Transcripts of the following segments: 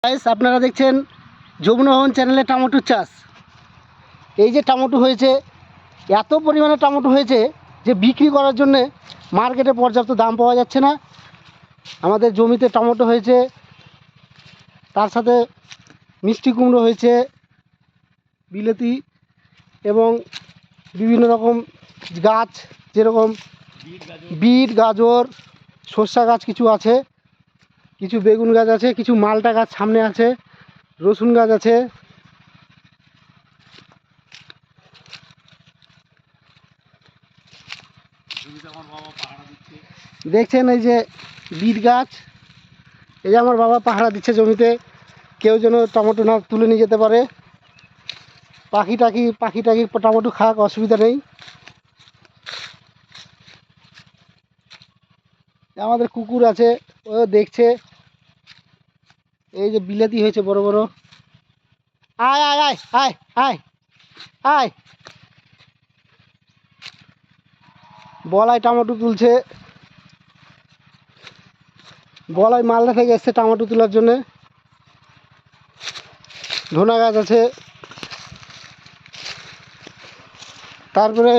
Guys আপনারা দেখছেন যমুনা ভবন চ্যানেলে টমেটোর চাষ। এই যে টমেটো হয়েছে, এত পরিমাণে টমেটো হয়েছে যে বিক্রি করার জন্য মার্কেটে পর্যাপ্ত দাম পাওয়া যাচ্ছে না। আমাদের জমিতে টমেটো হয়েছে, তার সাথে মিষ্টি কুমড়ো হয়েছে, বিলেতি এবং বিভিন্ন রকম গাছ, যেরকম বিট, গাজর, সর্ষা গাছ কিছু আছে, কিছু বেগুন গাছ আছে, কিছু মালটা গাছ সামনে আছে, রসুন গাছ আছে। দেখছেন এই যে বিট গাছ, এই যে আমার বাবা পাহারা দিচ্ছে জমিতে, কেউ যেন টমেটো না তুলে নিয়ে যেতে পারে। পাখি টাকি টমেটো খাক, অসুবিধা নেই। আমাদের কুকুর আছে, ও দেখছে। এই যে বিলাতি হয়েছে বড় বড়। আয় আয় আয় আয় আয় আয়, বলাই টমেটো তুলছে, বলাই মালদা থেকে এসছে টমেটো তোলার জন্যে। ধনা গাছ আছে, তারপরে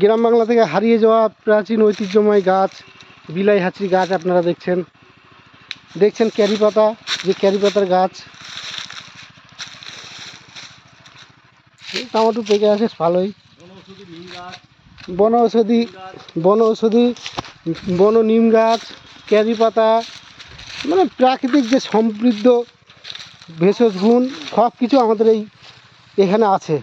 গ্রাম বাংলা থেকে হারিয়ে যাওয়া প্রাচীন ঐতিহ্যময় গাছ, বিলাই হাঁচি গাছ আপনারা দেখছেন ক্যারি পাতা, যে ক্যারি পাতার গাছ। টমেটো পেকে আছে ভালোই। বনৌষধি বন নিম গাছ, ক্যারি পাতা, মানে প্রাকৃতিক যে সমৃদ্ধ ভেষজ গুণ সব কিছু আমাদের এখানে আছে।